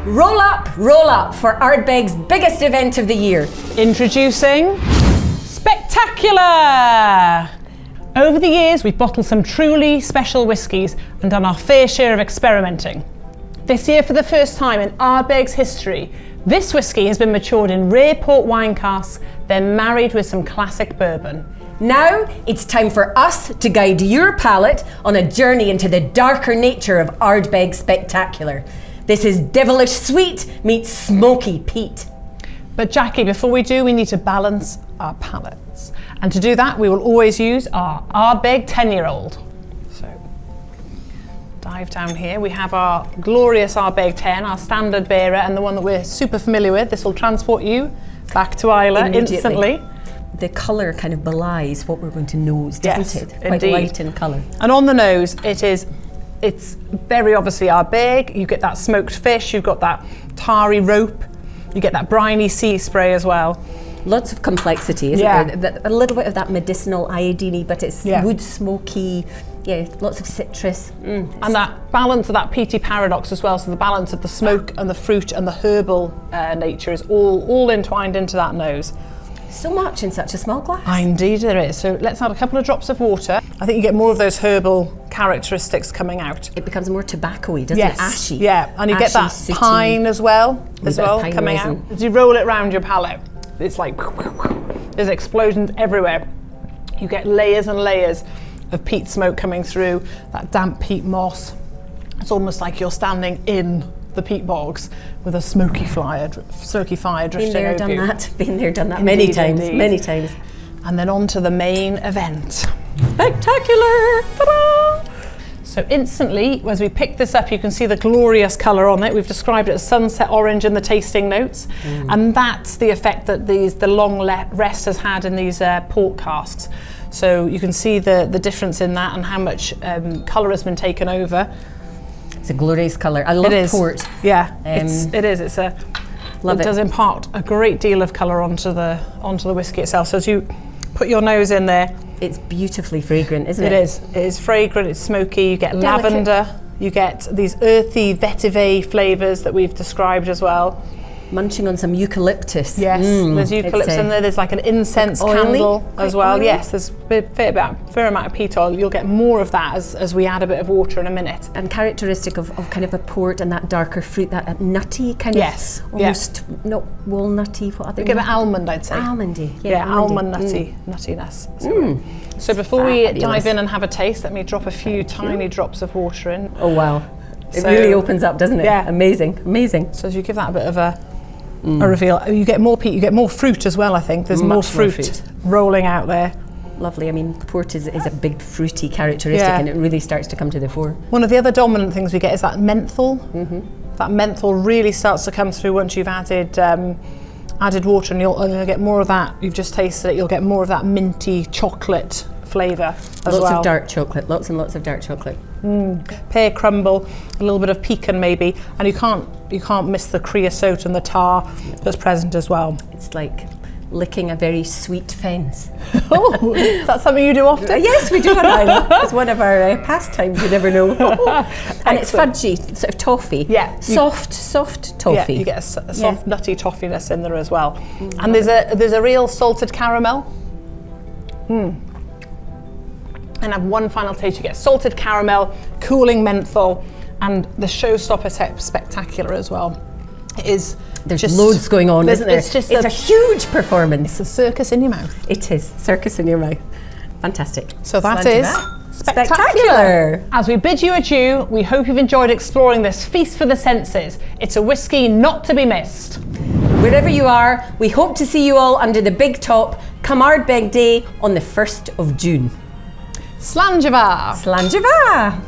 Roll up for Ardbeg's biggest event of the year. Introducing Spectacular! Over the years, we've bottled some truly special whiskies and done our fair share of experimenting. This year, for the first time in Ardbeg's history, this whisky has been matured in rare port wine casks, then married with some classic bourbon. Now it's time for us to guide your palate on a journey into the darker nature of Ardbeg Spectacular. This is devilish sweet meets Smokey Pete. But Jackie, before we do, we need to balance our palates. And to do that, we will always use our Ardbeg 10-year-old. So, dive down here. We have our glorious Ardbeg 10, our standard bearer, and the one that we're super familiar with. This will transport you back to Islay instantly. The colour kind of belies what we're going to nose, doesn't it? Quite indeed. light in colour. And on the nose, it's very obviously Ardbeg. You get that smoked fish, you've got that tarry rope, you get that briny sea spray as well. Lots of complexity, isn't there? A little bit of that medicinal iodine-y, but it's wood smoky, lots of citrus. And that balance of that peaty paradox as well, so the balance of the smoke and the fruit and the herbal nature is all entwined into that nose. So much in such a small glass. Indeed there is. So let's add a couple of drops of water. I think you get more of those herbal characteristics coming out. It becomes more tobacco-y, doesn't it? Ashy. Yeah, and you get that sooty pine as well coming out. As you roll it around your palate, it's like there's explosions everywhere. You get layers and layers of peat smoke coming through, that damp peat moss. It's almost like you're standing in the peat bogs with a smoky fire drifting over you. Been there, done that. Indeed, many times. And then on to the main event. Spectacular! Ta-da! So instantly, as we pick this up, you can see the glorious colour on it. We've described it as sunset orange in the tasting notes. And that's the effect that the long rest has had in these port casks. So you can see the difference in that and how much colour has been taken over. It's a glorious colour. I love port. Yeah, it is. It does impart a great deal of colour onto the whiskey itself. So as you put your nose in there, it's beautifully fragrant, isn't it? It is. It is fragrant. It's smoky. You get lavender. You get these earthy vetiver flavours that we've described as well. Munching on some eucalyptus. Yes, there's eucalyptus in there. There's like an incense candle as well. Oily. Yes, there's a fair amount of peat oil. You'll get more of that as we add a bit of water in a minute. And characteristic of kind of a port and that darker fruit, that nutty kind of, almost not walnutty. What other? Give it almond, I'd say. Almondy. Almond nuttiness. So before we dive in and have a taste, let me drop a few tiny drops of water in. Oh wow. It really opens up, doesn't it? Yeah. Amazing. So as you give that a bit of a reveal, you get more peat, you get more fruit as well, I think. There's more fruit rolling out there. Lovely. I mean, port is a big fruity characteristic and it really starts to come to the fore. One of the other dominant things we get is that menthol. That menthol really starts to come through once you've added water, and you'll get more of that. You've just tasted it, you'll get more of that minty chocolate flavour as well. Lots of dark chocolate, lots and lots of dark chocolate. Pear crumble, a little bit of pecan maybe, and you can't miss the creosote and the tar that's present as well. It's like licking a very sweet fence. Oh, is that something you do often? Yes, we do on Ireland. It's one of our pastimes, you never know. And it's fudgy, sort of toffee. Yeah. Soft toffee. Yeah, you get a soft nutty toffiness in there as well. And there's a real salted caramel. And have one final taste. You get salted caramel, cooling menthol, and the showstopper Spectacular as well. There's just loads going on, isn't there? It's a huge performance. It's a circus in your mouth. It is, circus in your mouth. Fantastic. So that is Spectacular. As we bid you adieu, we hope you've enjoyed exploring this feast for the senses. It's a whiskey not to be missed. Wherever you are, we hope to see you all under the big top come Ardbeg Day on the 1st of June. Slàinte mhath! Slàinte mhath!